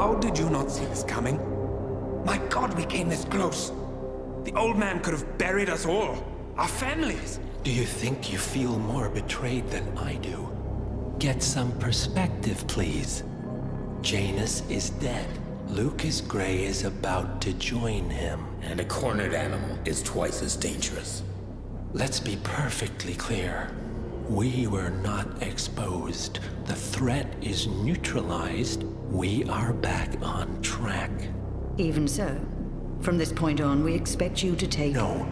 How did you not see this coming? My God, we came this close. The old man could have buried us all. Our families. Do you think you feel more betrayed than I do? Get some perspective, please. Janus is dead. Lucas Gray is about to join him. And a cornered animal is twice as dangerous. Let's be perfectly clear. We were not exposed. The threat is neutralized. We are back on track. Even so, from this point on, we expect you to take... No.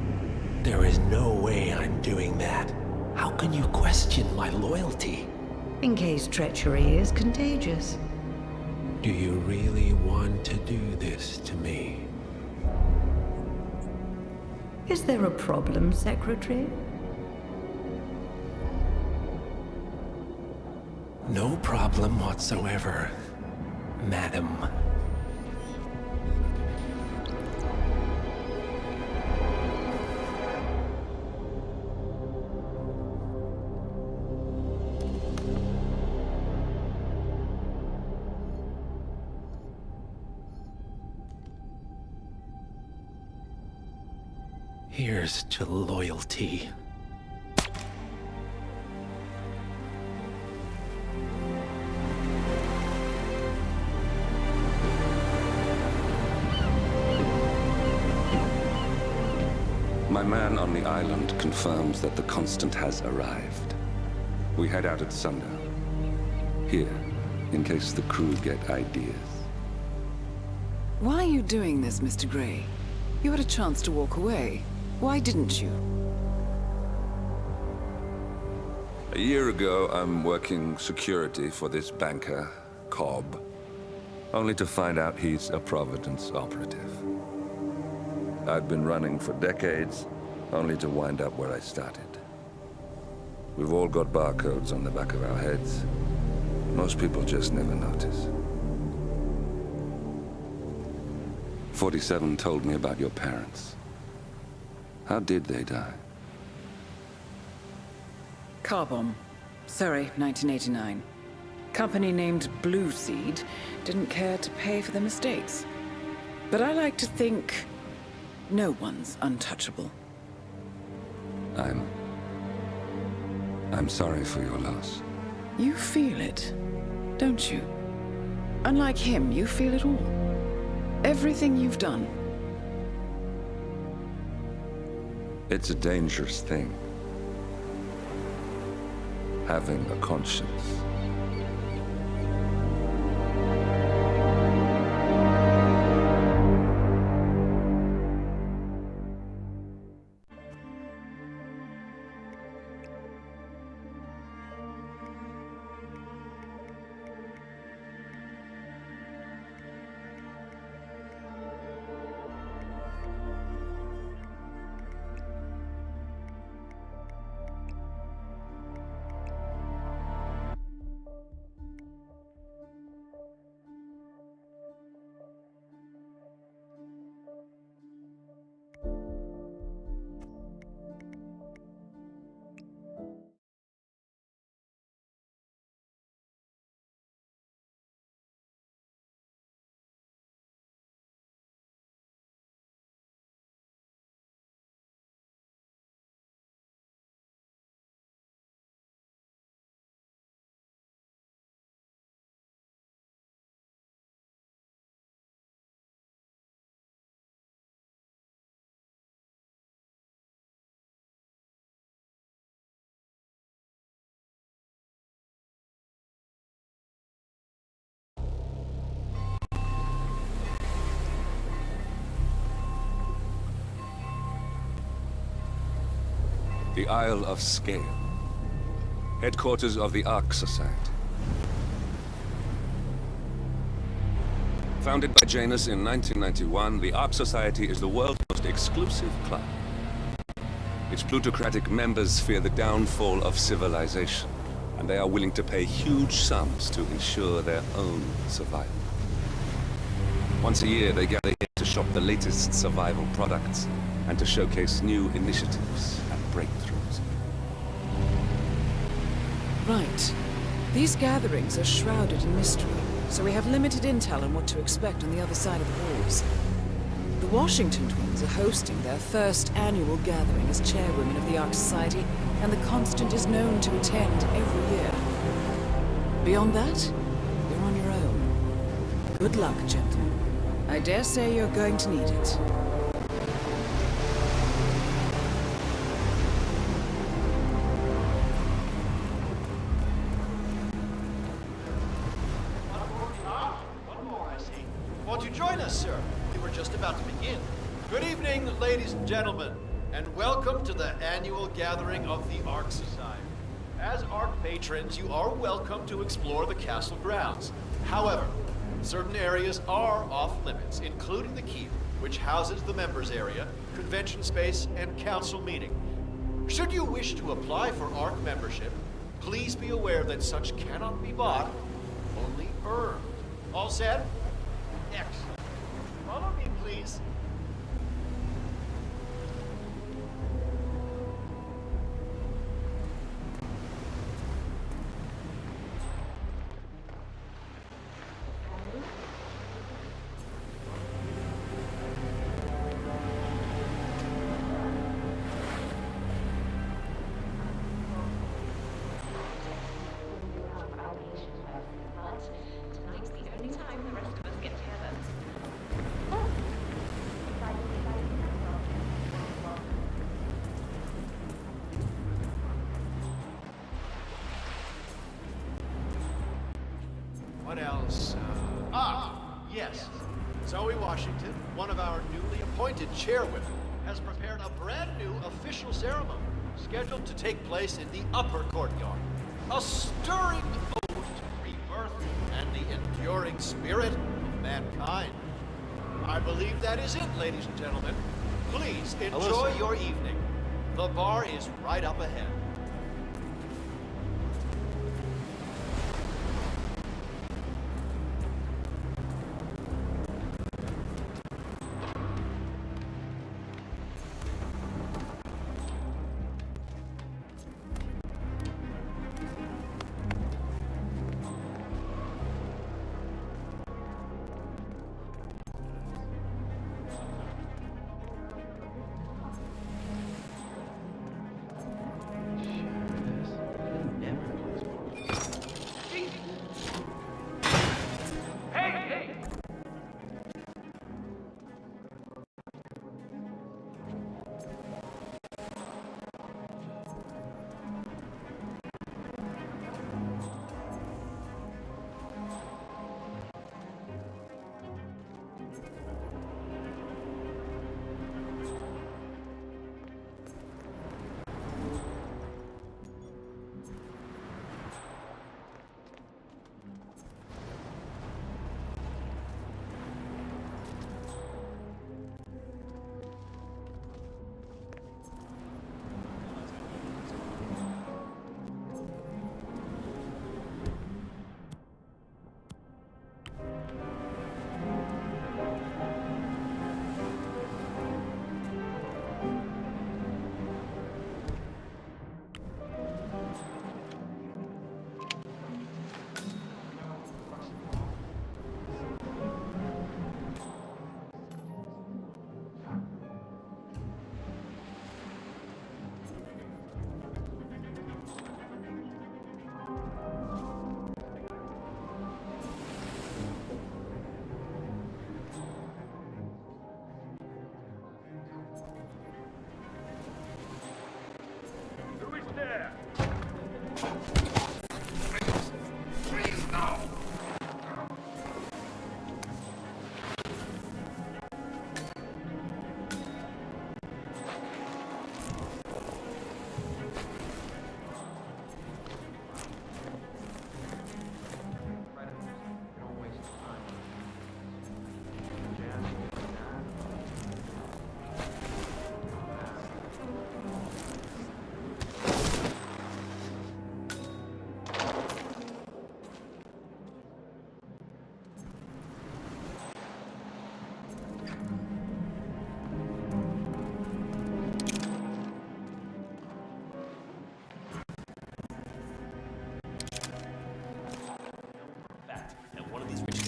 There is no way I'm doing that. How can you question my loyalty? In case treachery is contagious. Do you really want to do this to me? Is there a problem, Secretary? No problem whatsoever, Madam. Here's to loyalty. My man on the island confirms that the Constant has arrived. We head out at sundown. Here, in case the crew get ideas. Why are you doing this, Mr. Gray? You had a chance to walk away. Why didn't you? A year ago, I'm working security for this banker, Cobb, only to find out he's a Providence operative. I'd been running for decades, only to wind up where I started. We've all got barcodes on the back of our heads. Most people just never notice. 47 told me about your parents. How did they die? Car bomb. Surrey, 1989. Company named Blue Seed didn't care to pay for their mistakes. But I like to think no one's untouchable. I'm sorry for your loss. You feel it, don't you? Unlike him, you feel it all. Everything you've done. It's a dangerous thing. Having a conscience. The Isle of Scale, headquarters of the Ark Society. Founded by Janus in 1991, the Ark Society is the world's most exclusive club. Its plutocratic members fear the downfall of civilization, and they are willing to pay huge sums to ensure their own survival. Once a year, they gather here to shop the latest survival products and to showcase new initiatives and breakthroughs. Right. These gatherings are shrouded in mystery, so we have limited intel on what to expect on the other side of the walls. The Washington twins are hosting their first annual gathering as chairwomen of the Ark Society, and the Constant is known to attend every year. Beyond that, you're on your own. Good luck, gentlemen. I dare say you're going to need it. One more, I see. Won't you join us, sir? We were just about to begin. Good evening, ladies and gentlemen, and welcome to the annual gathering of the Ark Society. As Ark patrons, you are welcome to explore the castle grounds. However, certain areas are off limits, including the keep, which houses the members area, convention space, and council meeting. Should you wish to apply for Ark membership, please be aware that such cannot be bought, only earned. All set? Excellent. Follow me, please. Tonight's the only time the rest of us get together. What else? Yes. Zoe Washington, one of our newly appointed chairwomen, has prepared a brand new official ceremony scheduled to take place in the upper courtyard. A stirring ode to rebirth and the enduring spirit of mankind. I believe that is it, ladies and gentlemen. Please enjoy your evening. The bar is right up ahead.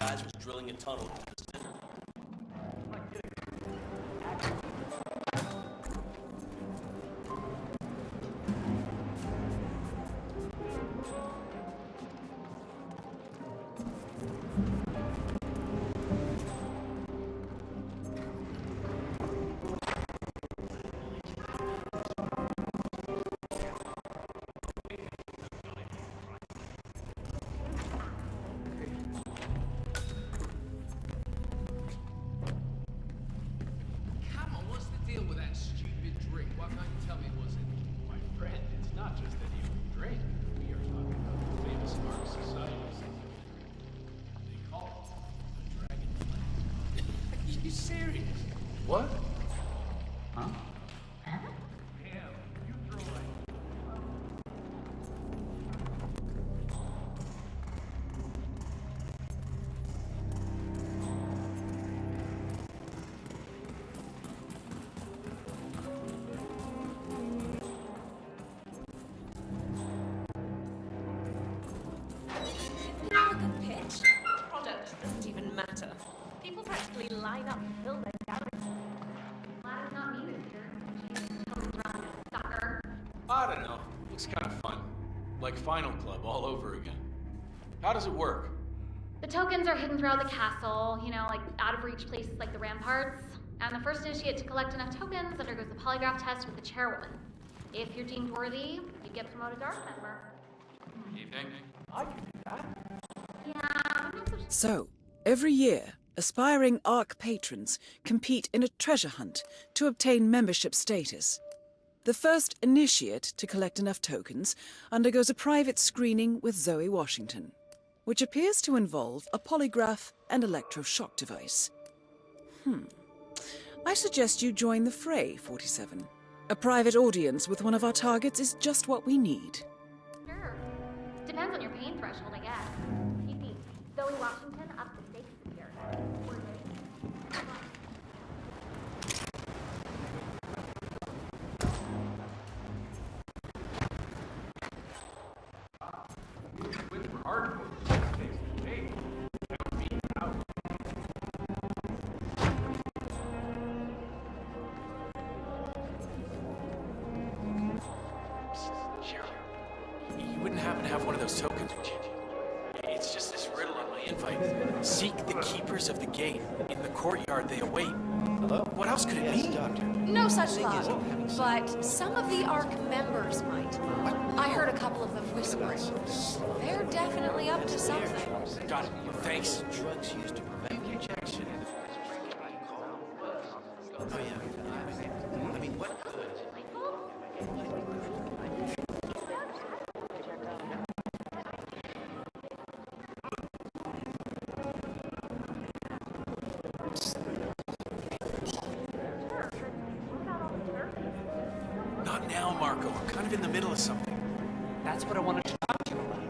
guys was drilling a tunnel into the center. What? Huh? Pitch? Product doesn't even matter. People practically line up to fill their gallery. Glad it's not me this year. She's totally wrong, sucker. I don't know. Looks kind of fun. Like Final Club all over again. How does it work? The tokens are hidden throughout the castle, you know, like out of reach places like the ramparts. And the first initiate to collect enough tokens undergoes the polygraph test with the chairwoman. If you're deemed worthy, you get promoted to ARC member. Evening. I can do that. Yeah, I'm not so So, every year, aspiring ARC patrons compete in a treasure hunt to obtain membership status. The first initiate to collect enough tokens undergoes a private screening with Zoe Washington, which appears to involve a polygraph and electroshock device. I suggest you join the fray, 47. A private audience with one of our targets is just what we need. sure. Depends on your pain threshold, I guess. Easy. Zoe Washington, up the stakes this year. We're ready. You wouldn't happen to have one of those tokens, would you? It's just this riddle on my invite. Seek the keepers of the gate. In the courtyard they await. Hello? What else could it be? No such luck, but some of the ARC members might. I heard a couple of them whispering. They're definitely up to something. Got it. Thanks. Drugs used to prevent rejection. Oh yeah. I mean, what good? Not now, Marco. I'm kind of in the middle of something. That's what I wanted to talk to you about.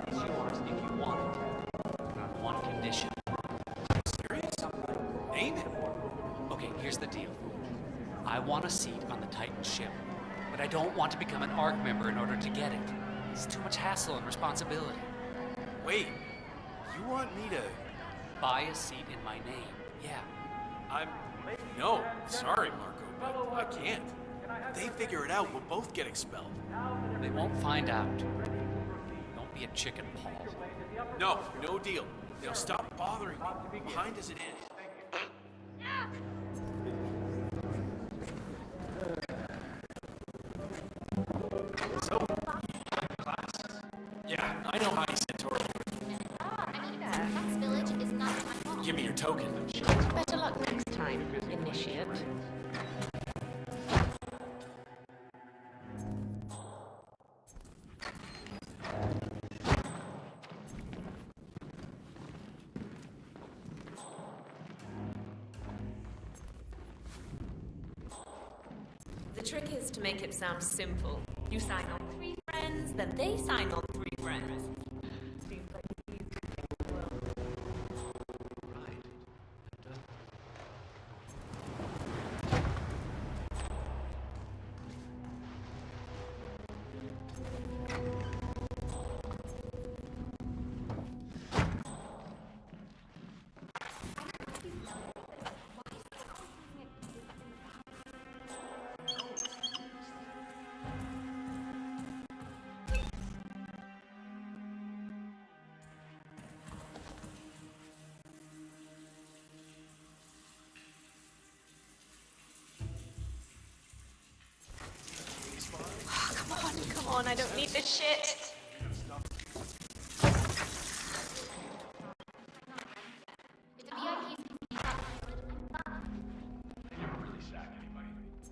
It's yours if you want it. On one condition. Serious? Name it. Okay, here's the deal. I want a seat on the Titan ship, but I don't want to become an ARC member in order to get it. It's too much hassle and responsibility. Wait. You want me to... Buy a seat in my name. Yeah. No, sorry, Marco, but I can't. If they figure it out, we'll both get expelled. They won't find out. Don't be a chicken, Paul. No, no deal. They'll stop bothering me, behind as it is. So, class? Yeah, I know how you said Tori. Fox Village is not my fault. Give me your token. Better luck next time, initiate. The trick is to make it sound simple. You sign on 3 friends, then they sign on 3 friends. Seems like the easiest thing in the world. don't need this shit.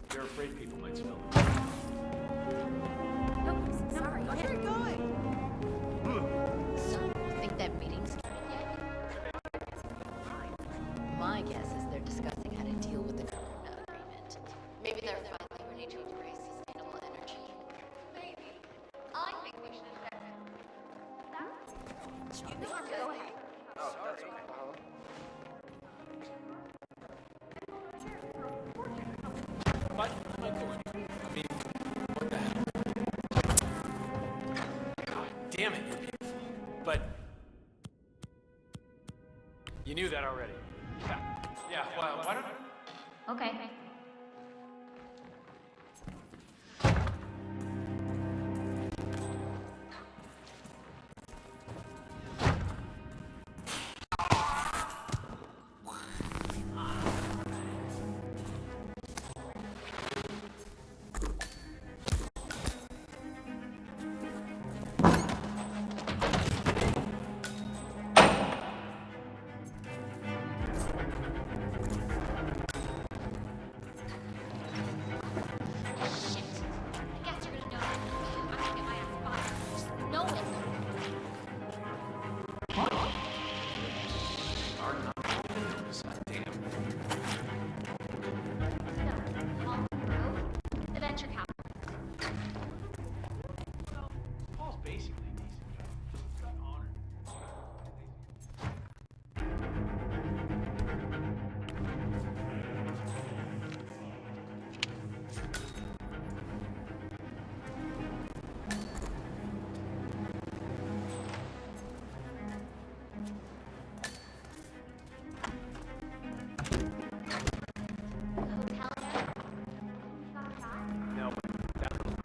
They're afraid people might smell them. Oh, sorry. Where are you going? So, you think that meeting's started yet? My guess is they're discussing how to deal with the Corona agreement. Maybe they're finally ready to embrace sustainable energy. Maybe. I think we should invest in that. You know, go ahead. But, Michael, I mean, what the hell? God damn it, you're beautiful. But, you knew that already. Yeah, why don't... Okay.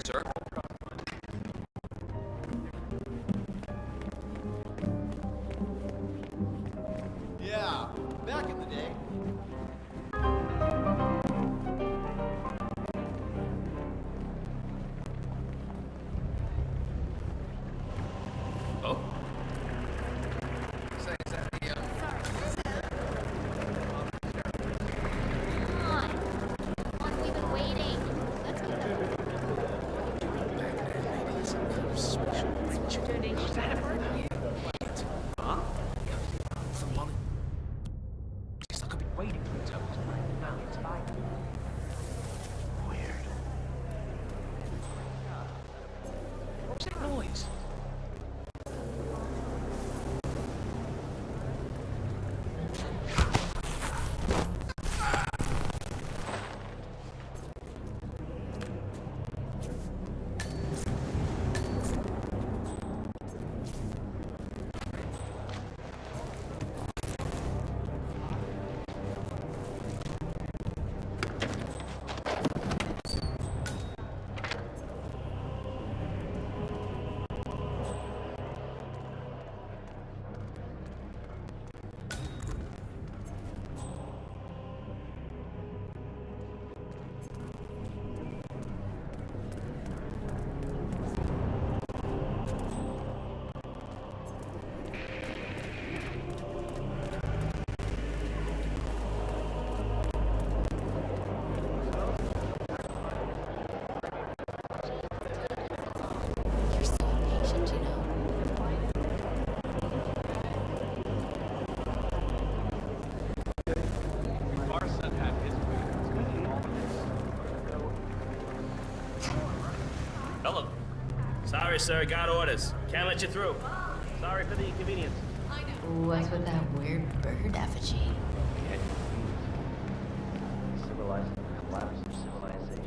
Sir? Yeah, back in the day. Oh? Is that the, Come on, we've been waiting. Let's get it. Is that a bird? Huh? For money. It's like I've been waiting for the tokens. Now it's by. Weird. What's that noise? You're so impatient, you know. Our son had his way. Hello. Sorry, sir. Got orders. Can't let you through. Sorry for the inconvenience. What's with that weird bird effigy? Civilizing the collapse of civilization.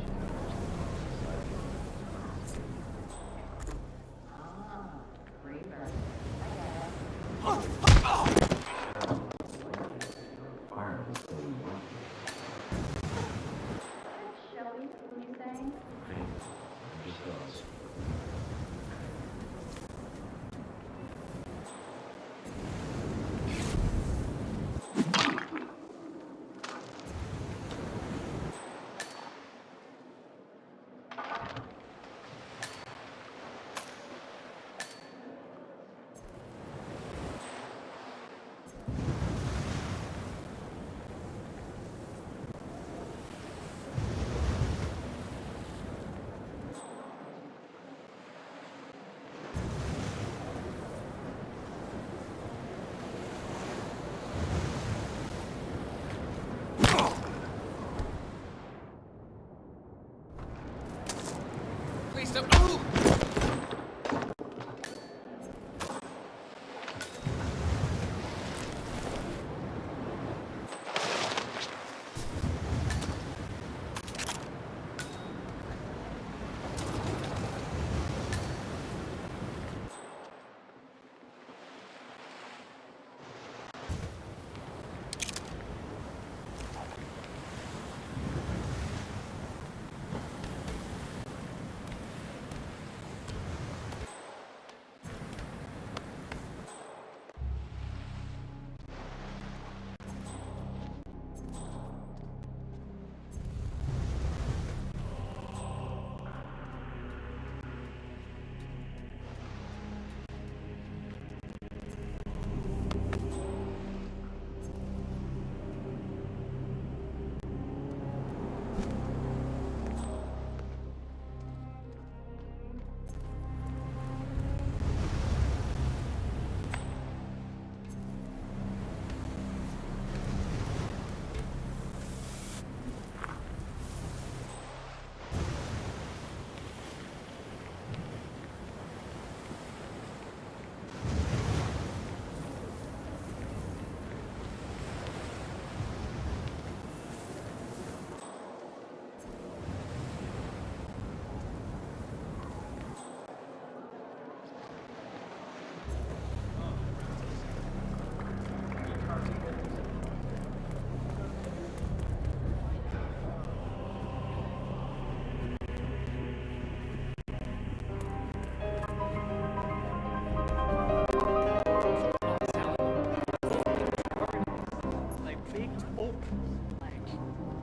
big opals.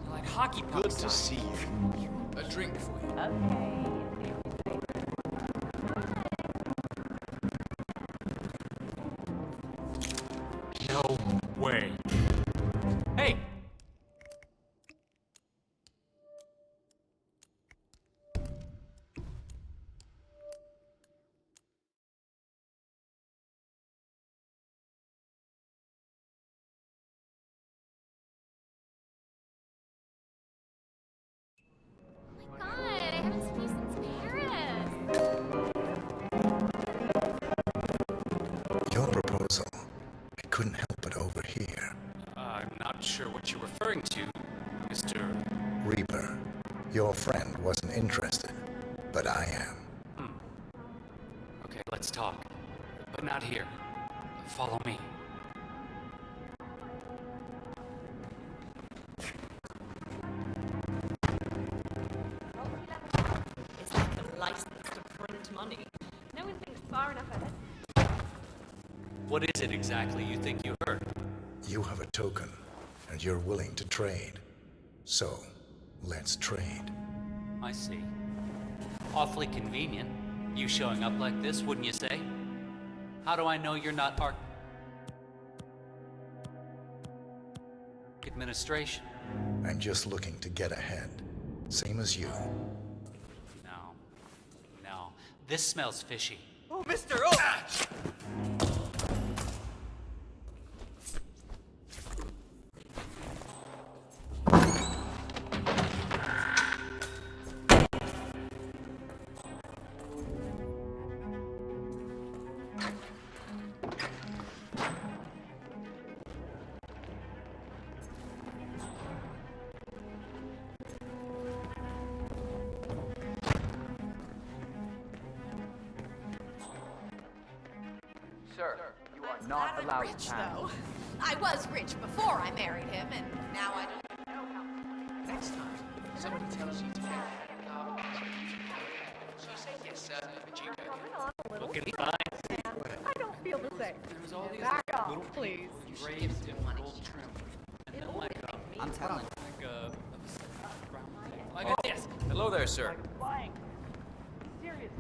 Like hockey pucks. Good to see you. A drink for you. Okay. No way. Hey! God, I haven't seen you since Paris. Your proposal, I couldn't help but overhear. I'm not sure what you're referring to, Mr. Reaper, your friend wasn't interested, but I am. Okay, let's talk. But not here. Follow me. It's like a license to print money. No one thinks far enough ahead. What is it exactly you think you heard? You have a token, and you're willing to trade. So, let's trade. I see. Awfully convenient. You showing up like this, wouldn't you say? How do I know you're not administration? I'm just looking to get ahead. Same as you. No. This smells fishy. Oh, Mr. Oh! Sir, you are not allowed rich, to pass. Though. I was rich before I married him, and now I don't know how. Next time, somebody tells you to make so you say yes, sir, Looking fine. I don't feel the same. There was all these Back off, little please. graves and gold trim. And then like I'm telling. Like a disc. Hello there, sir. Flying. Serious.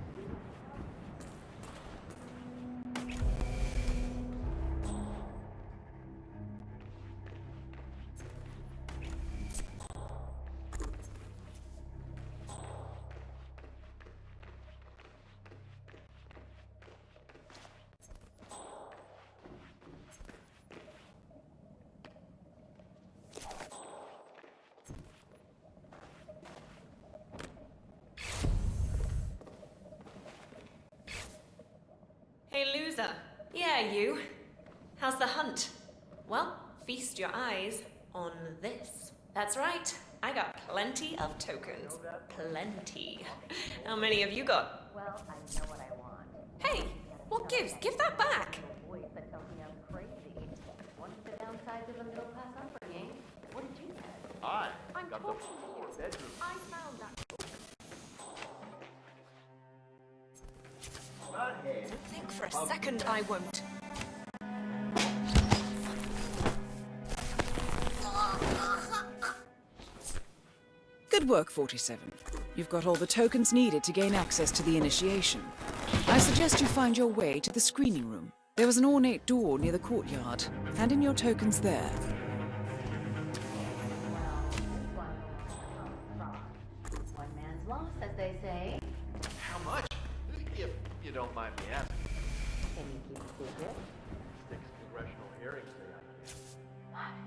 Hey, loser. Yeah, you. How's the hunt? Well, feast your eyes on this. That's right. I got plenty of tokens. Plenty. How many have you got? Well, I know what I want. Hey, what gives? Give that back. A voice that tells me I'm crazy. What's the downside to the middle class upbringing? What did you say? I I'm got totally the 4 bedroom. I found that. Think for a second I won't. Good work, 47. You've got all the tokens needed to gain access to the initiation. I suggest you find your way to the screening room. There was an ornate door near the courtyard. Hand in your tokens there. One man's lost, as they say. How much? If you don't mind me asking. Can you keep a secret? 6 congressional hearings say I can.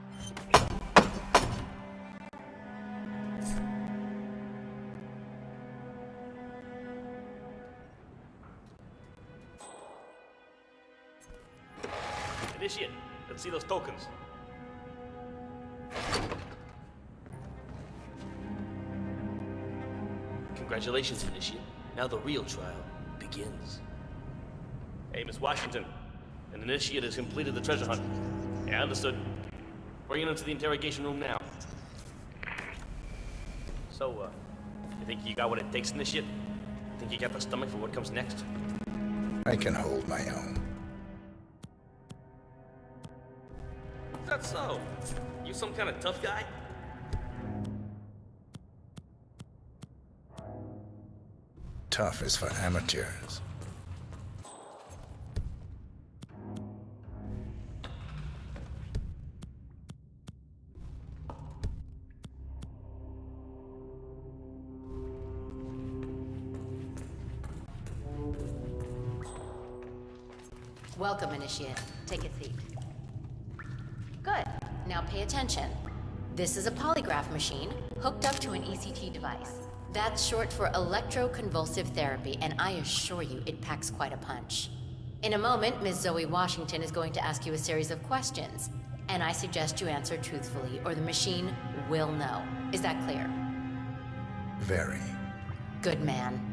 Initiate. Let's see those tokens. Congratulations, Initiate. Now the real trial begins. Hey, Miss Washington. An Initiate has completed the treasure hunt. Yeah, understood. Bring him to the interrogation room now. So, you think you got what it takes, Initiate? Think you got the stomach for what comes next? I can hold my own. Is that so? You You some kind of tough guy? Tough is for amateurs. Welcome, Initiate. Take a seat. Good. Now pay attention. This is a polygraph machine hooked up to an ECT device. That's short for electroconvulsive therapy, and I assure you it packs quite a punch. In a moment, Ms. Zoe Washington is going to ask you a series of questions, and I suggest you answer truthfully, or the machine will know. Is that clear? Very. Good man.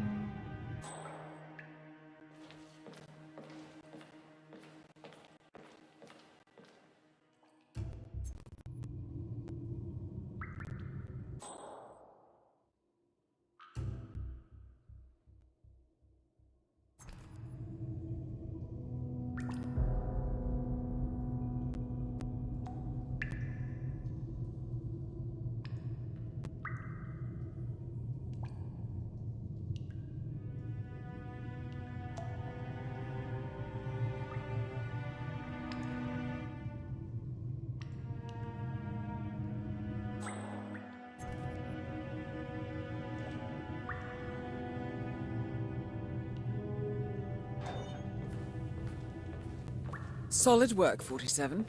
Solid work, 47.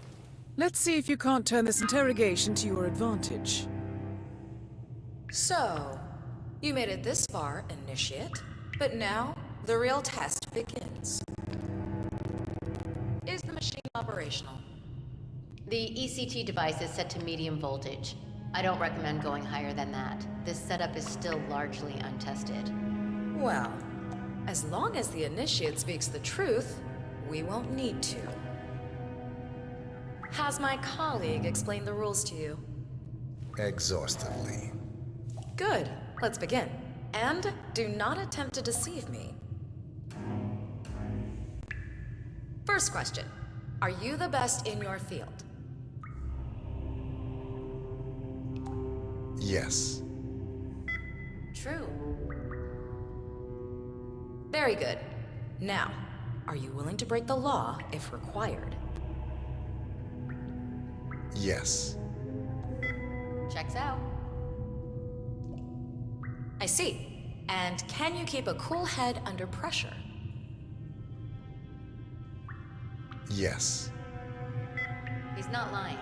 Let's see if you can't turn this interrogation to your advantage. So, you made it this far, Initiate, but now the real test begins. Is the machine operational? The ECT device is set to medium voltage. I don't recommend going higher than that. This setup is still largely untested. Well, as long as the Initiate speaks the truth, we won't need to. Has my colleague explained the rules to you? Exhaustively. Good. Let's begin. And do not attempt to deceive me. First question. Are you the best in your field? Yes. True. Very good. Now, are you willing to break the law if required? Yes. Checks out. I see. And can you keep a cool head under pressure? Yes. He's not lying.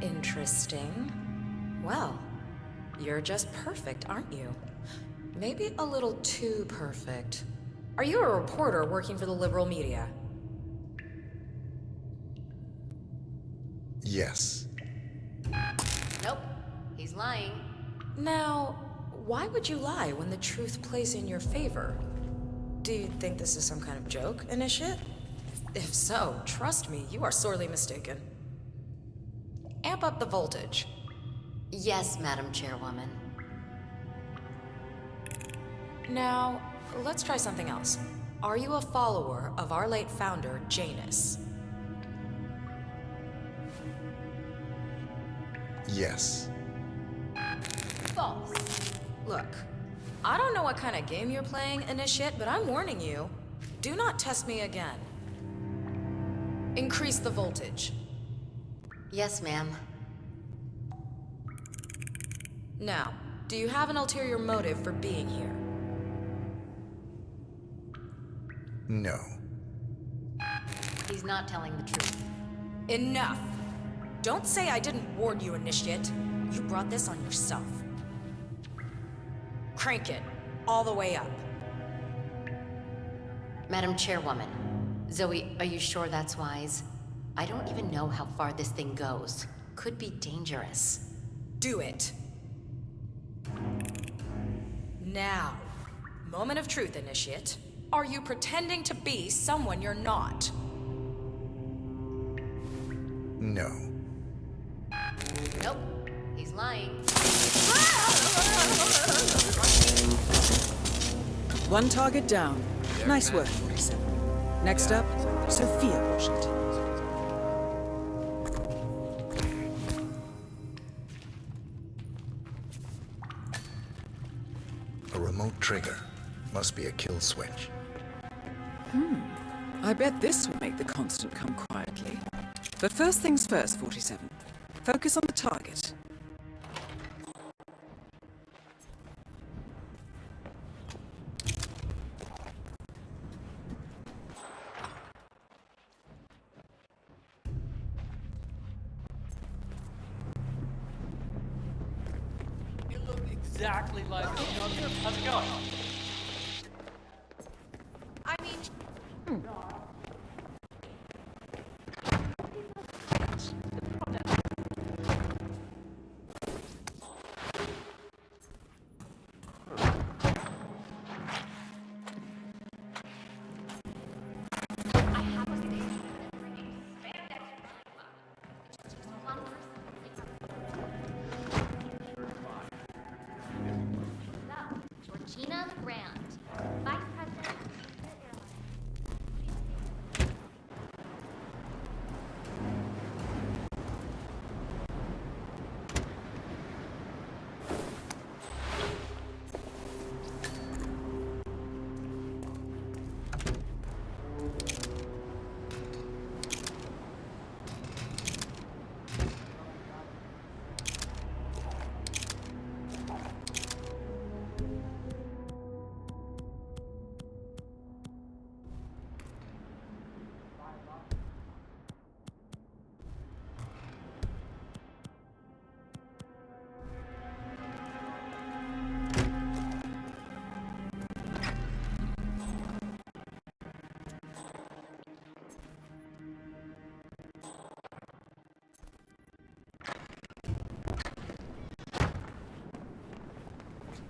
Interesting. Well, you're just perfect, aren't you? Maybe a little too perfect. Are you a reporter working for the liberal media? Yes. Nope. He's lying. Now, why would you lie when the truth plays in your favor? Do you think this is some kind of joke, Initiate? If so, trust me, you are sorely mistaken. Amp up the voltage. Yes, Madam Chairwoman. Now, let's try something else. Are you a follower of our late founder, Janus? Yes. False. Look, I don't know what kind of game you're playing, Initiate, but I'm warning you. Do not test me again. Increase the voltage. Yes, ma'am. Now, do you have an ulterior motive for being here? No. He's not telling the truth. Enough! Don't say I didn't warn you, Initiate. You brought this on yourself. Crank it. All the way up. Madam Chairwoman, Zoe, are you sure that's wise? I don't even know how far this thing goes. Could be dangerous. Do it. Now. Moment of truth, Initiate. Are you pretending to be someone you're not? No. Nope. He's lying. One target down. Nice work, 47. Next up, Sophia Washington. remote trigger. Must be a kill switch. I bet this will make the Constant come quietly. But first things first, 47. Focus on the target. You look exactly like How's it going? I mean, Georgina Grant, Vice President.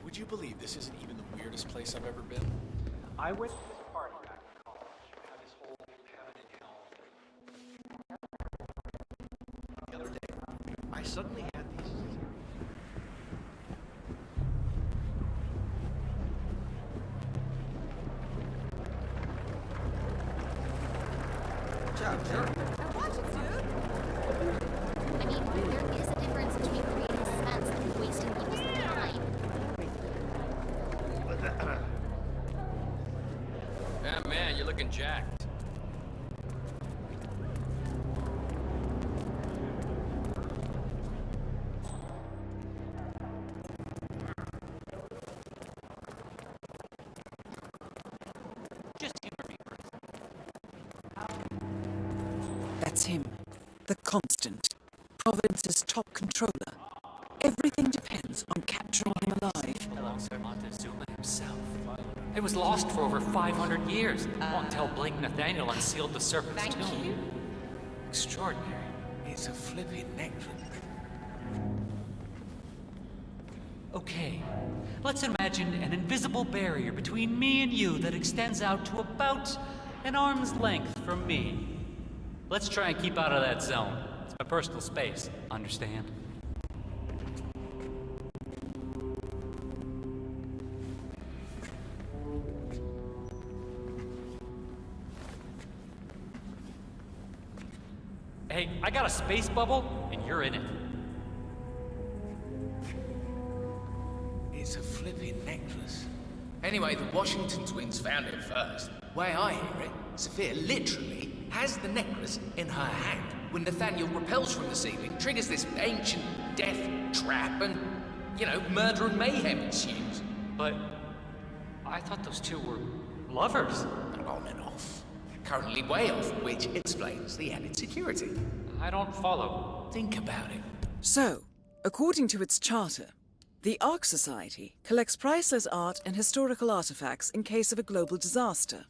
Would you believe this isn't even the weirdest place I've ever been? I went to this party back in college. Had this whole heaven and hell. The other day, I suddenly had these. I mean, there is a difference between creating suspense and wasting people's time. Yeah, man, you're looking jacked. Just humor me. That's him. The Constant. Providence's top controller. Everything depends on capturing him alive. Alongside Montezuma himself. It was lost for over 500 years. Until Blake Nathaniel unsealed the Serpent's tomb. Extraordinary. It's a flipping necklace. Okay, let's imagine an invisible barrier between me and you that extends out to about an arm's length from me. Let's try and keep out of that zone. It's my personal space, understand? Hey, I got a space bubble, and you're in it. It's a flipping necklace. Anyway, the Washington twins found it first. Way I hear it, Sophia literally has the necklace in her hand when Nathaniel repels from the ceiling, triggers this ancient death trap, and, murder and mayhem ensues. But I thought those two were lovers. On and off. Currently way off, which explains the added security. I don't follow. Think about it. So, according to its charter, the Ark Society collects priceless art and historical artifacts in case of a global disaster.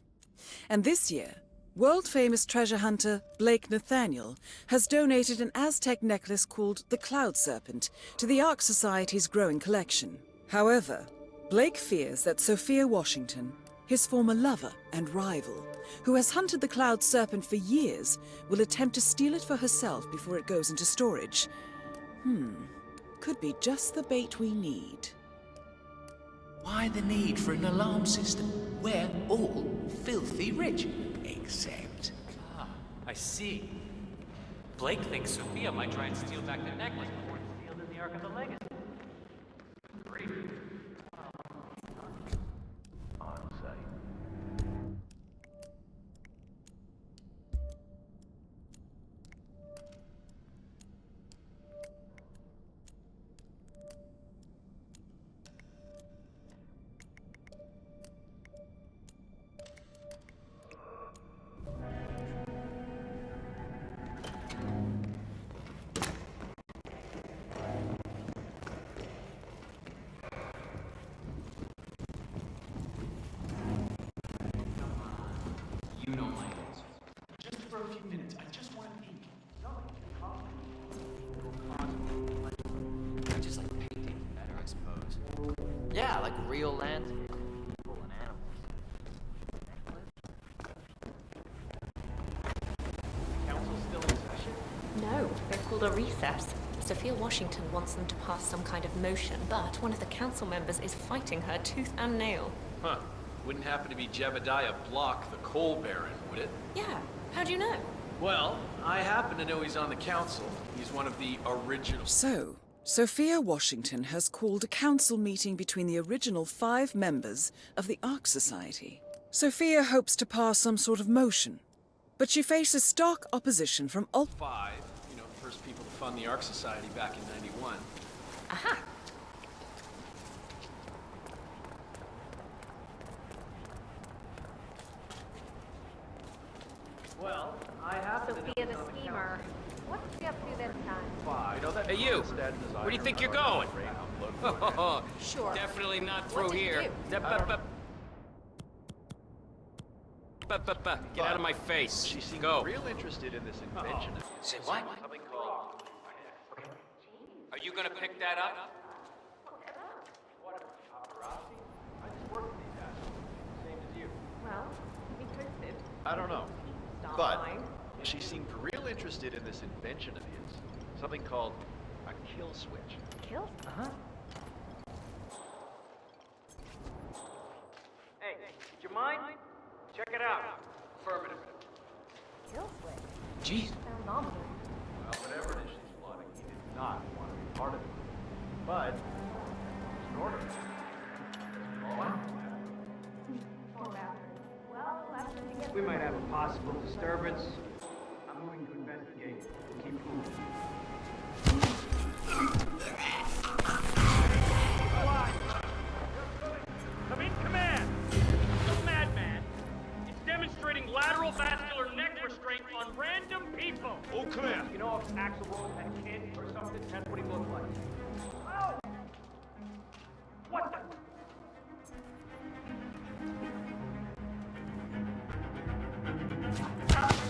And this year, world-famous treasure hunter Blake Nathaniel has donated an Aztec necklace called the Cloud Serpent to the Ark Society's growing collection. However, Blake fears that Sophia Washington, his former lover and rival, who has hunted the Cloud Serpent for years, will attempt to steal it for herself before it goes into storage. Could be just the bait we need. Why the need for an alarm system? We're all filthy rich. Except... Ah, I see. Blake thinks Sophia might try and steal back the necklace before it's sealed in the Ark of the Legacy. Great. Yeah, like real landscape. People and animals. Council's still in session? No, they've called a recess. Sophia Washington wants them to pass some kind of motion, but one of the council members is fighting her tooth and nail. Huh. Wouldn't happen to be Jebediah Block, the coal baron, would it? Yeah, how do you know? Well, I happen to know he's on the council. He's one of the original... So, Sophia Washington has called a council meeting between the original 5 members of the Ark Society. Sophia hopes to pass some sort of motion, but she faces stark opposition from Alt 5, you know, the first people to fund the Ark Society back in '91. Aha! Well, I happen Sophia the schemer. What's she up to this time? You know that Hey, you! Where do you think you're going? Sure. Definitely not through What did you here. do? Get out of my face. She seemed Go. real interested in this invention. Say what? Something called... Are you gonna pick that up? What, paparazzi? I just work for these assholes. Same as you. Well, be twisted. I don't know. Stop But lying. she seemed real interested in this invention of his. Something called a kill switch. Kills? Uh-huh. Hey, would you mind? Check it out. Affirmative. Kill switch. Jeez. Sounds ominous. Well, whatever it is she's plotting, he did not want to be part of it. But, it's an order. All out. Poor bastard. Well, that's what you get. We might have a possible disturbance. I'm moving to investigate. Keep moving. I'm in command. The madman is demonstrating lateral vascular neck restraint on random people. All clear. You know if Axel Rose had a kid or something? That's what he looked like. Oh! What the?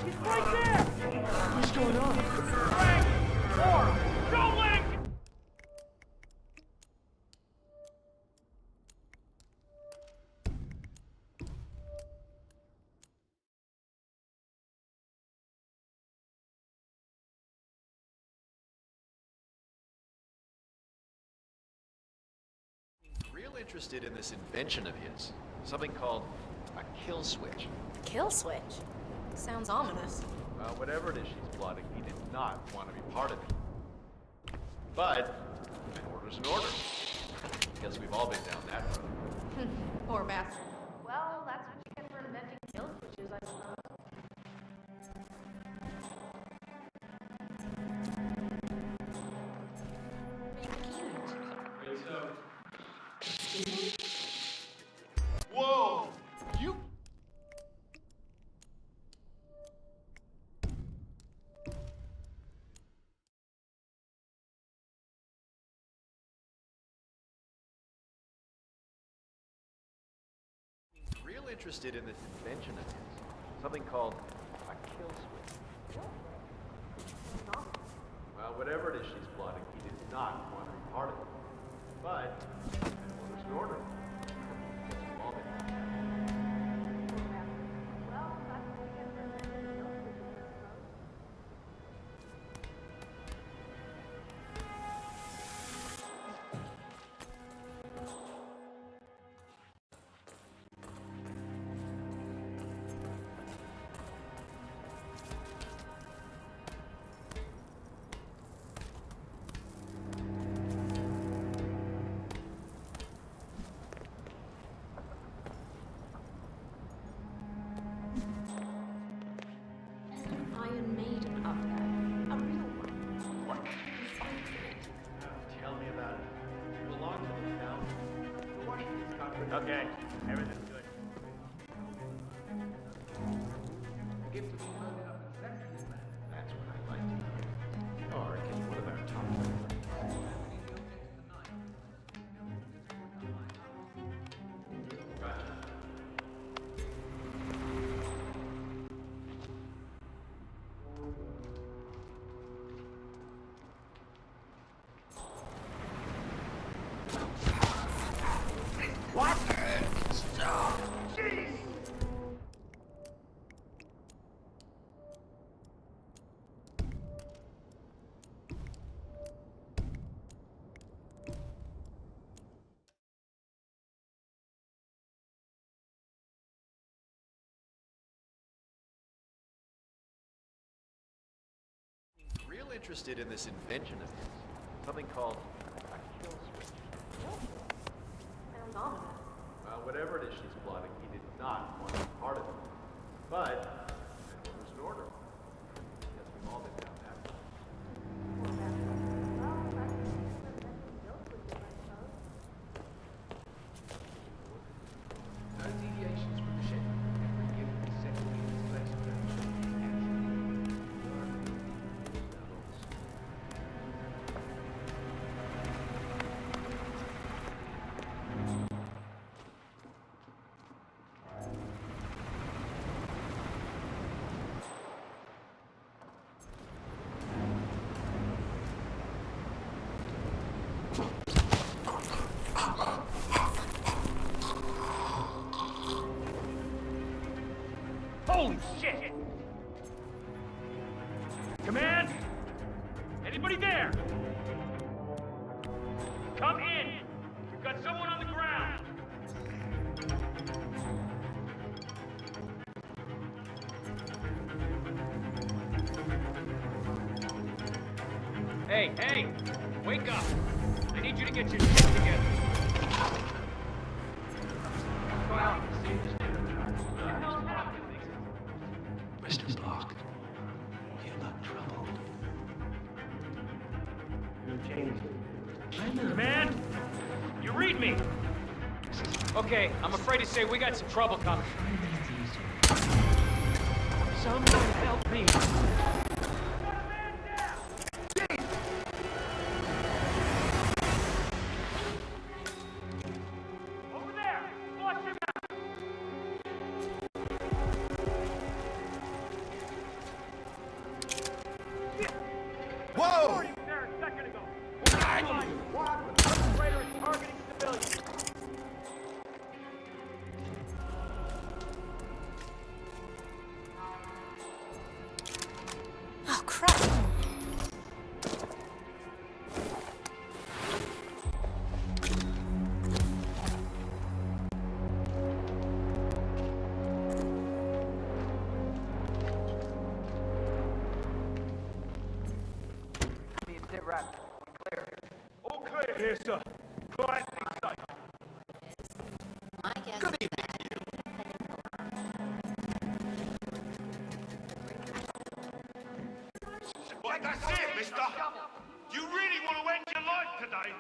He's right there! What's going on? Frank! Or, don't let him... Real interested in this invention of his. Something called a kill switch. Kill switch? Sounds ominous. Well, whatever it is she's plotting, he did not want to be part of it. But, an order's an order. Guess we've all been down that road. Poor bastard. Well, that's what you get for inventing kill switches, I suppose. Whoa! You... Real interested in this invention of his. Something called a kill switch. Well, whatever it is she's plotting, he did not want to be part of it. But, an order's an order. Guess we've all been down that road. Well, that's what you get for inventing kill switches, I suppose. There's an Iron Maiden up there. A real one. What fights in it? Tell me about it. You belong to the town. Washington's conference. Okay, everything's good. That's what I like to hear. Ark is one of our top interested in this invention of his. Something called a kill switch. Sounds ominous. Well, whatever it is she's plotting, he did not want to be part of it. But an order's an order. Guess we've all been down that road. No deviations from the schedule. Every given second unit's place of action. Holy shit! Command? Anybody there? Come in! We've got someone on the ground! Hey, hey! Wake up! I need you to get your shit together. Go out and see this dude. Mr. Block, you look troubled. Man, you read me. Okay, I'm afraid to say we got some trouble coming. Someone help me. Over there, flush him out. Whoa! Where were you there a second ago? Perpetrator is targeting civilians. Oh, crap. Sit right. Clear. All clear here, sir. Quiet inside. My guess Good is evening. Well, that's it, mister. You really want to end your life today?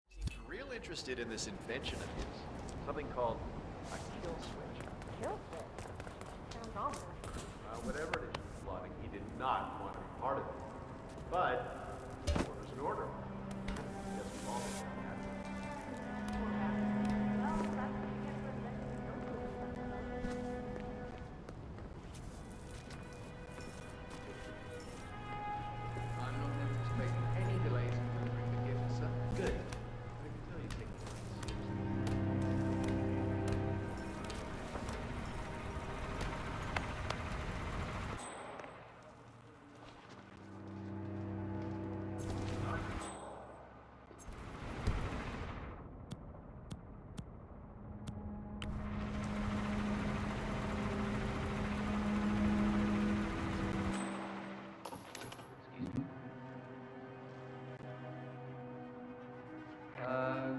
Seems real interested in this invention of his. Something called a kill switch. Kill switch. Sounds ominous. Whatever it is she's plotting, he did not want to be part of it. But an order's an order. Guess we've all been down that road. Well, that's what you get for inventing kill switches. I'm not anticipating any delays in delivering the gift, sir. Good. I can tell you take it seriously.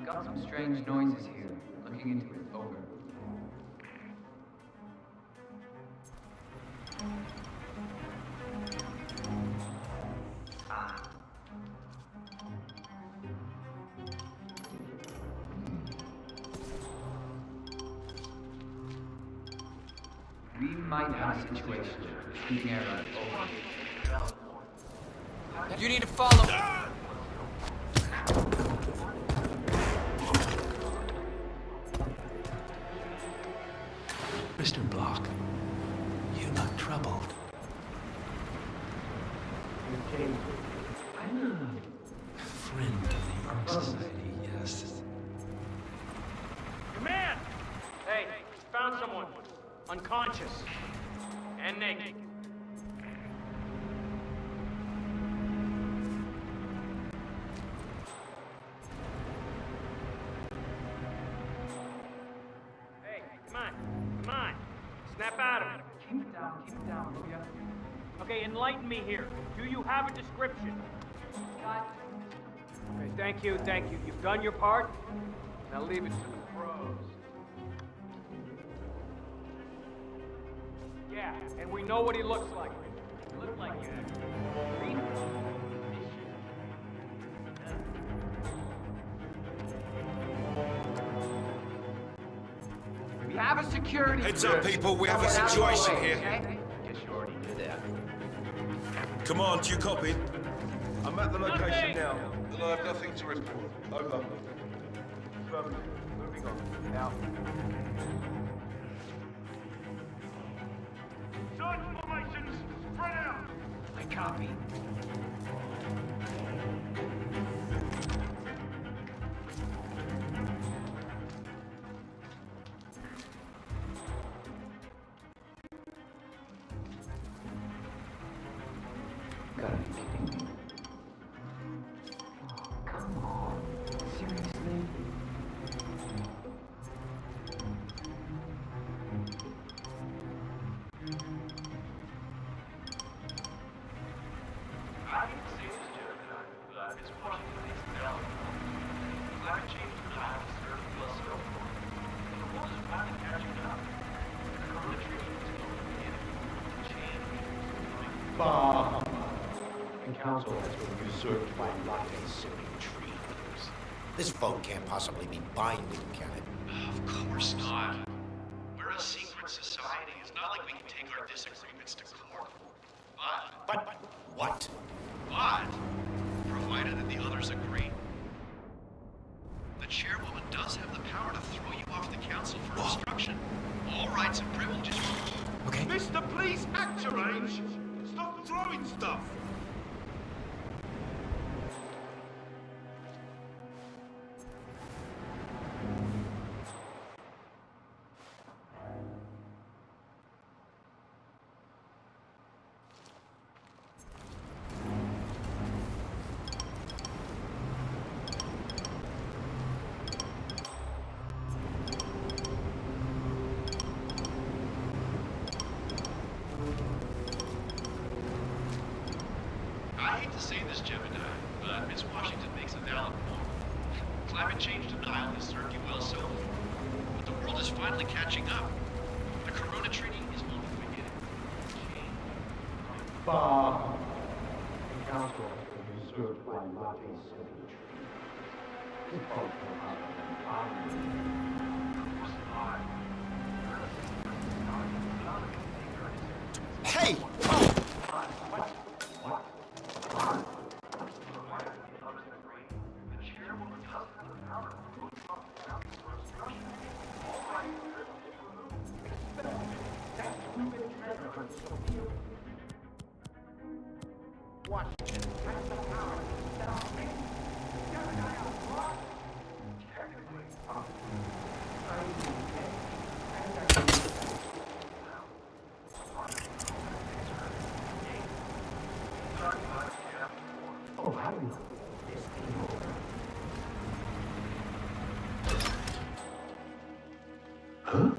Got some strange noises here. Looking into it. Over. We might have a situation. Speaking air. Over. You need to follow. Mr. Block, you look troubled. I'm a friend of the Ark Society, yes. Command! Hey, found someone. Unconscious. And naked. Okay, enlighten me here. Do you have a description? Okay, thank you, thank you. You've done your part. Now leave it to the pros. Yeah, and we know what he looks like. He looks like you. We have a security. Heads up, people. We have a situation here. Guess you already knew that. Command, you copy? I'm at the location now. And I have nothing to report. Over. Affirmative. Moving on. Now. Search formations, spread out. I copy. Gotta be kidding me. Oh, come on. Seriously? I hate to say this, Jeremy, but it's Washington is developing. Climate change denial is serving us so far. And the world is finally catching up. The corona treaty is going to begin. Change is coming. Bah! The council has been usurped by latte-sipping trees. This phone can't possibly be binding, can it? Of course not. We're a secret society. It's not like we can take our disagreements to court. But What? provided that the others agree. The chairwoman does have the power to throw you off the council for obstruction. All rights and privileges. Mr. Please act your range! Stop throwing stuff! I hate to say this, Gemini, but Miss Washington makes a valid point. Climate change denial has served you well so far, but the world is finally catching up. The Corona Treaty is only the beginning. Bah! The council has been usurped by latte-sipping trees. This phone can't possibly be binding. Hey! Oh, how do you know? Huh?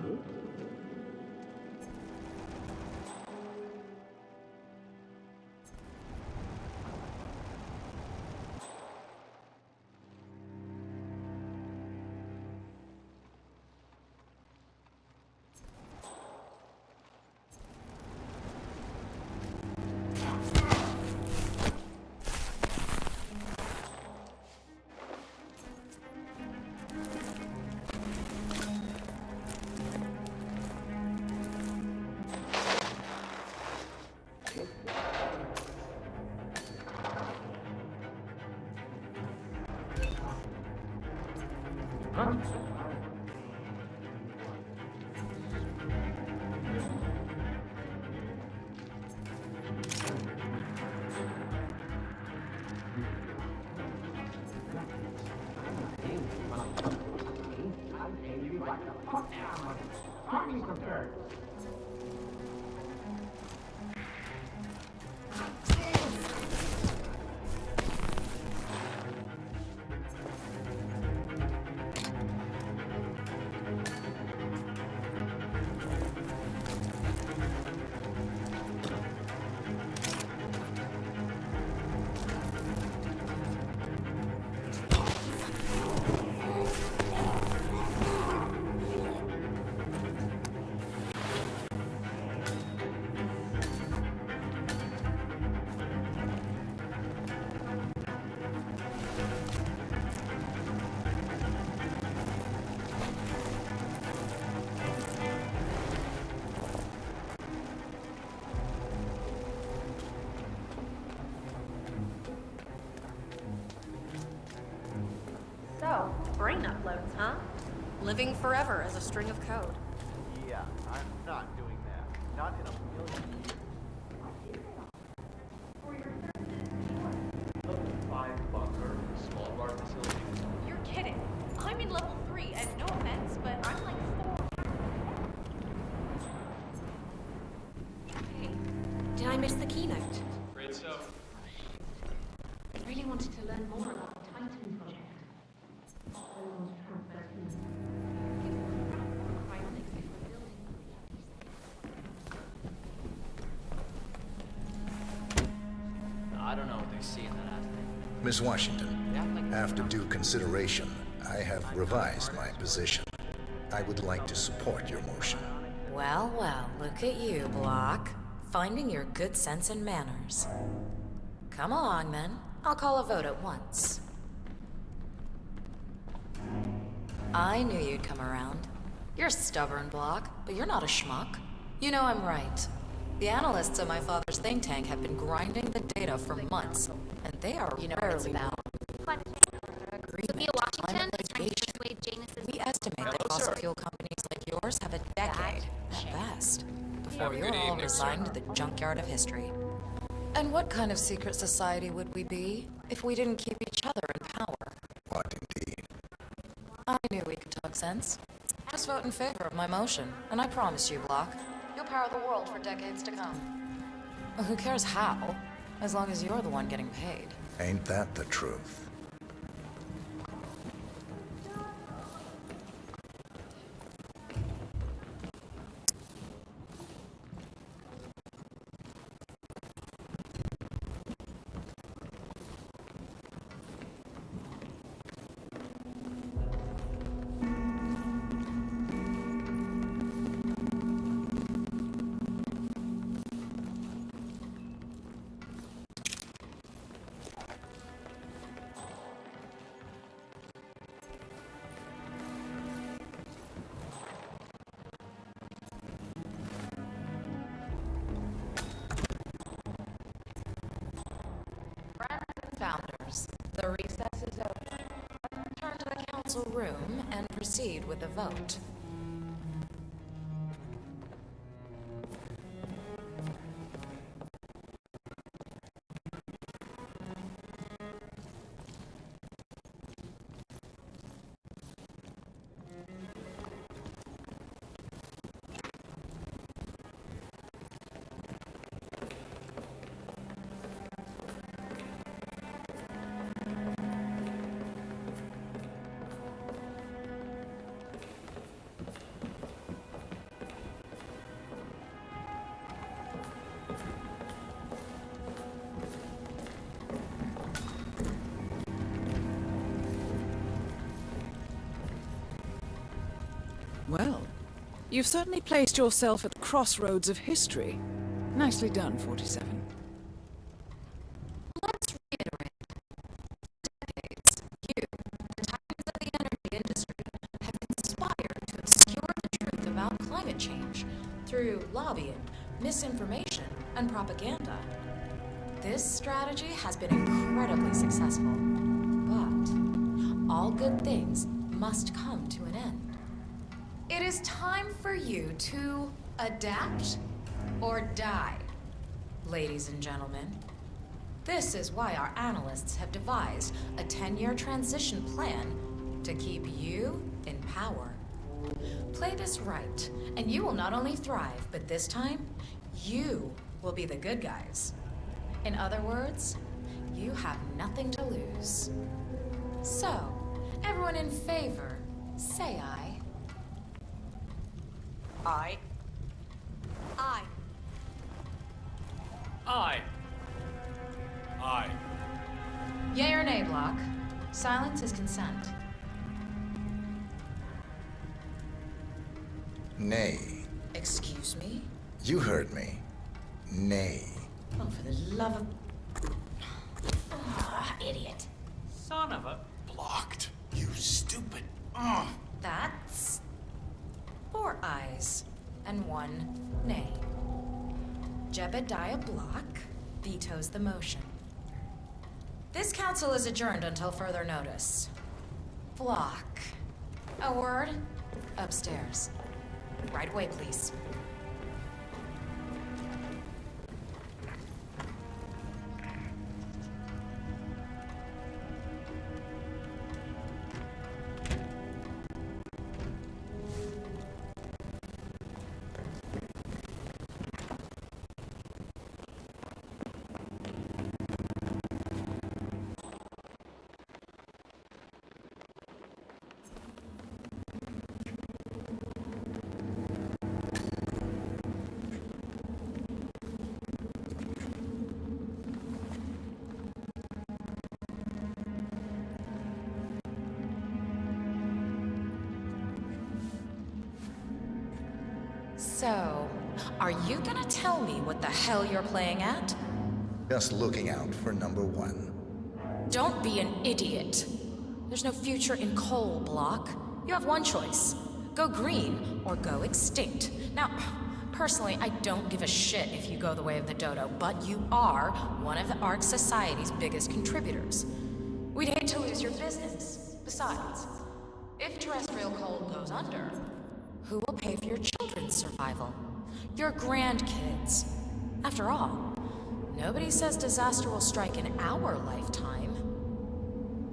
So, brain uploads, huh? Living forever as a string of code. Yeah, I'm not doing that. Not in a million years. Small bar facility. You're kidding. I'm in level 3, and no offense, but I'm like 4. Hey, did I miss the keynote? Afraid so. I really wanted to learn more about the Titan project. I don't know what they see in that attic. Miss Washington, after due consideration, I have revised my position. I would like to support your motion. Well, well, look at you, Block. Finding your good sense and manners. Come along, then. I'll call a vote at once. I knew you'd come around. You're stubborn, Block, but you're not a schmuck. You know I'm right. The analysts at my father's think tank have been grinding the data for months, and they are rarely about. Sophia Washington is trying to persuade Janus's... We estimate that fossil fuel companies like yours have a decade, at best, before you're all resigned to the junkyard of history. And what kind of secret society would we be if we didn't keep each other in power? What indeed? I knew we could talk sense. Just vote in favor of my motion, and I promise you, Block, you'll power the world for decades to come. Well, who cares how, as long as you're the one getting paid. Ain't that the truth? Founders, the recess is open. Return to the council room and proceed with the vote. Well, you've certainly placed yourself at the crossroads of history. Nicely done, 47. Let's reiterate. For decades, you, the titans of the energy industry, have conspired to obscure the truth about climate change through lobbying, misinformation, and propaganda. This strategy has been incredibly successful, but all good things must come to an end. It is time for you to adapt or die, ladies and gentlemen. This is why our analysts have devised a 10-year transition plan to keep you in power. Play this right, and you will not only thrive, but this time, you will be the good guys. In other words, you have nothing to lose. So, everyone in favor, say aye. Aye. Aye. Aye. Aye. Yay or nay, Block? Silence is consent. Nay. Excuse me? You heard me. Nay. Oh, for the love of... idiot. Son of a... Blocked. You stupid. That's... 4 ayes and 1 nay. Jebediah Block vetoes the motion. This council is adjourned until further notice. Block. A word? Upstairs. Right away, please. So, are you gonna tell me what the hell you're playing at? Just looking out for number one. Don't be an idiot. There's no future in coal, Block. You have one choice. Go green or go extinct. Now, personally, I don't give a shit if you go the way of the dodo, but you are one of the Ark Society's biggest contributors. We'd hate to lose your business. Besides, if terrestrial coal goes under, who will pay for your children's survival? Your grandkids. After all, nobody says disaster will strike in our lifetime.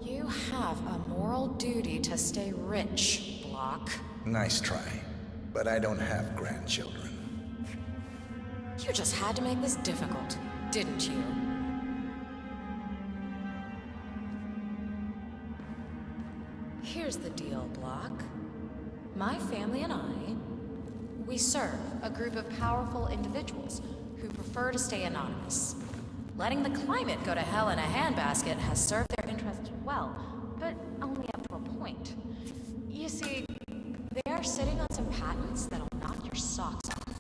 You have a moral duty to stay rich, Block. Nice try, but I don't have grandchildren. You just had to make this difficult, didn't you? Here's the deal, Block. My family and I, we serve a group of powerful individuals who prefer to stay anonymous. Letting the climate go to hell in a handbasket has served their interests well, but only up to a point. You see, they are sitting on some patents that'll knock your socks off.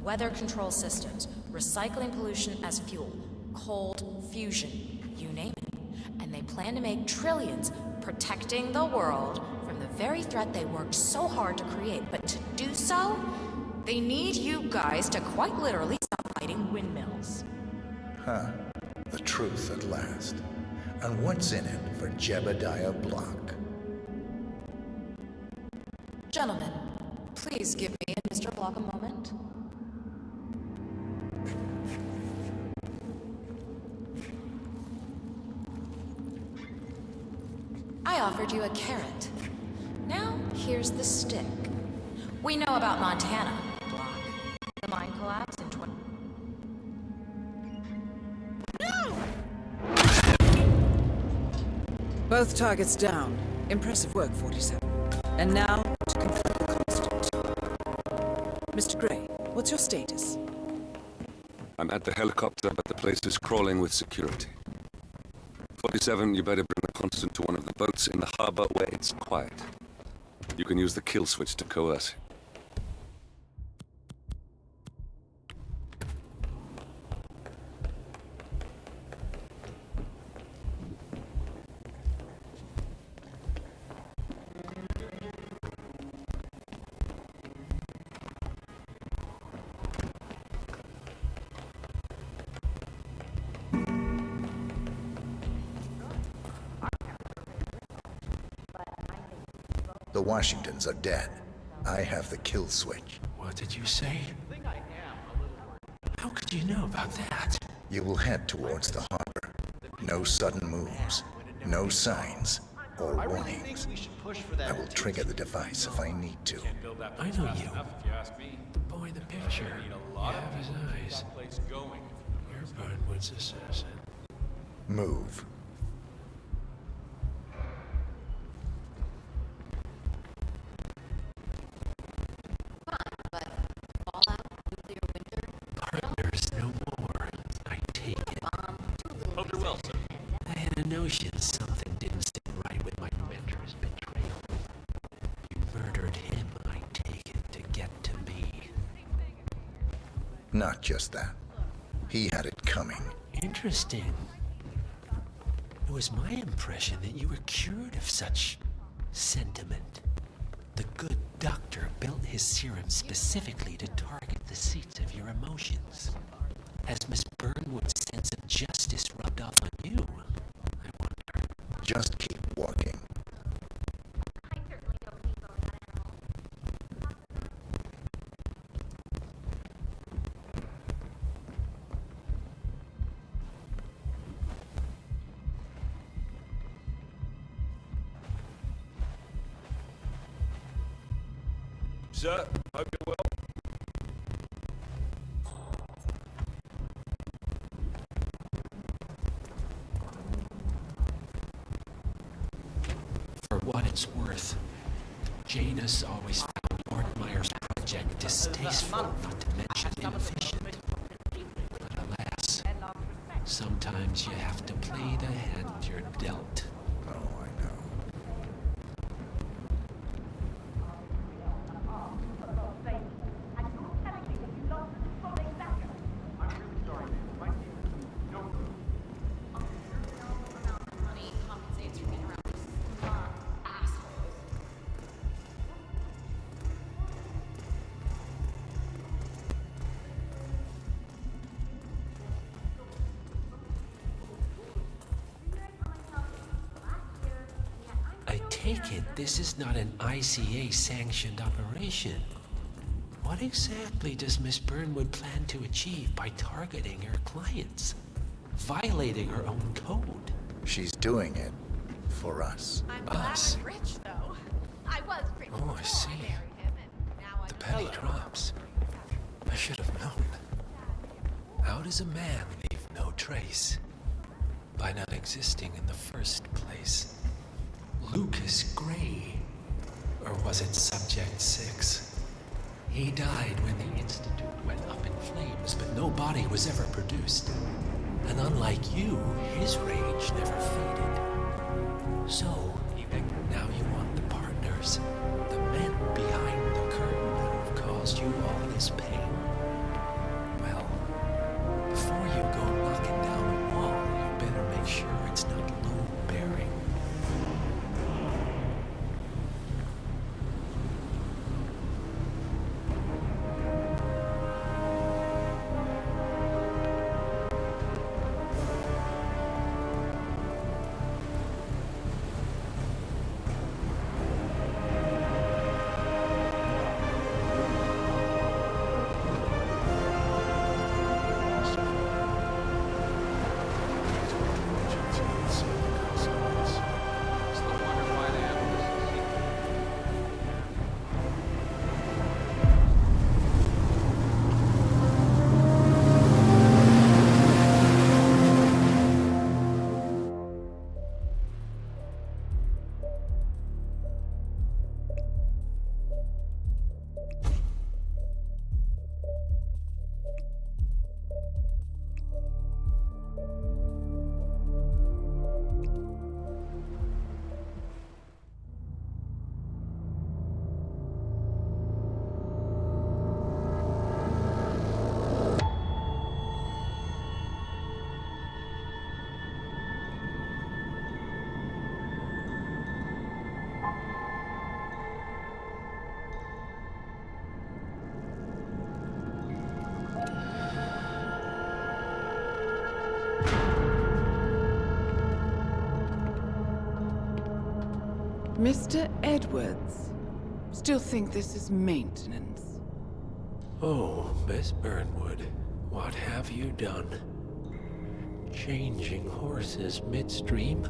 Weather control systems, recycling pollution as fuel, cold fusion, you name it. And they plan to make trillions protecting the world from the very threat they worked so hard to create. But to do so, they need you guys to quite literally stop fighting windmills. Huh. The truth at last. And what's in it for Jebediah Block? Gentlemen, please give me and Mr. Block a moment. I offered you a carrot. Now, here's the stick. We know about Montana, Block. The mine collapse in 20... Both targets down. Impressive work, 47. And now, to confirm the constant. Mr. Gray, what's your status? I'm at the helicopter, but the place is crawling with security. 47, you better bring the constant to one of the boats in the harbor where it's quiet. You can use the kill switch to coerce it. The Washingtons are dead. I have the kill switch. What did you say? How could you know about that? You will head towards the harbor. No sudden moves, no signs or warnings. I will trigger the device if I need to. I know you. The boy in the picture. You have his eyes. You're Birdwood's assassin. Move. Partners no more. I take it. Hope you're well, sir. I had a notion something didn't sit right with my mentor's betrayal. You murdered him, I take it, to get to me. Not just that. He had it coming. Interesting. It was my impression that you were cured of such sentiment. The good doctor built his serum specifically to target the seats of your emotions. Has Miss Burnwood's sense of justice rubbed off on you? I wonder. Just keep walking. Sir, hope you're well. For what it's worth, Janus always found Ortmeyer's project distasteful, not to mention inefficient. But alas, sometimes you have to play the hand you're dealt. Oh, I know. Money compensates for being around these smug assholes. I take it this is not an ICA-sanctioned operation. What exactly does Miss Burnwood plan to achieve by targeting her clients? Violating her own code? She's doing it for us. Us? Rich, though. I was rich. Oh, I see. The penny drops. I should have known. How does a man leave no trace? By not existing in the first place. Lucas Gray. Or was it Subject 6? He died when the Institute went up in flames, but no body was ever produced. And unlike you, his rage never faded. So, now you want the partners, the men behind the curtain who've caused you all this pain. Well, before you go knocking down a wall, you better make sure it's not load-bearing. Mr. Edwards, still think this is maintenance? Oh, Miss Burnwood, what have you done? Changing horses midstream?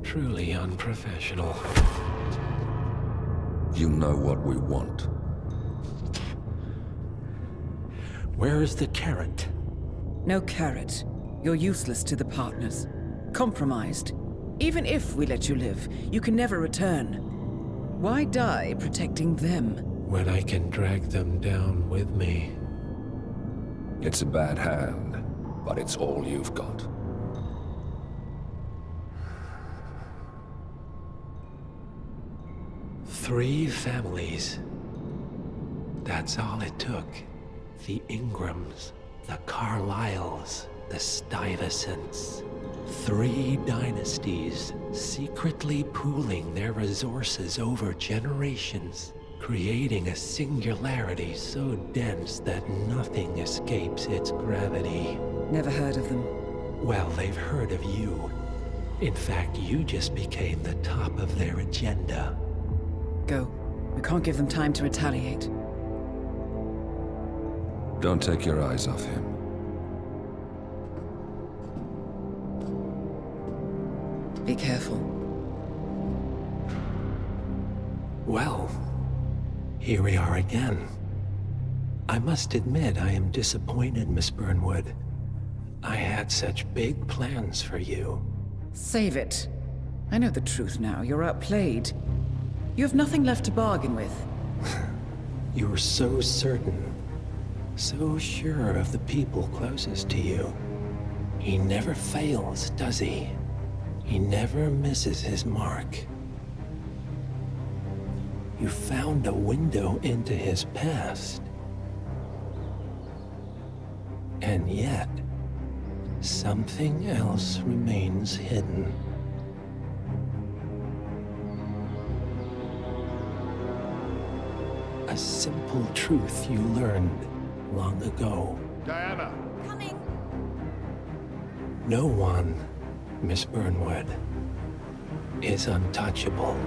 Truly unprofessional. You know what we want. Where is the carrot? No carrot. You're useless to the partners. Compromised. Even if we let you live, you can never return. Why die protecting them? When I can drag them down with me. It's a bad hand, but it's all you've got. Three families. That's all it took. The Ingrams, the Carlyles, the Stuyvesants. 3 dynasties secretly pooling their resources over generations, creating a singularity so dense that nothing escapes its gravity. Never heard of them. Well, they've heard of you. In fact, you just became the top of their agenda. Go. We can't give them time to retaliate. Don't take your eyes off him. Be careful. Well, Here we are again. I must admit I am disappointed, Miss Burnwood. I had such big plans for you. Save it. I know the truth now. You're outplayed. You have nothing left to bargain with. You're so certain. So sure of the people closest to you. He never fails, does he? He never misses his mark. You found a window into his past. And yet, something else remains hidden. A simple truth you learned long ago. Diana! Coming! No one, Miss Burnwood, is untouchable.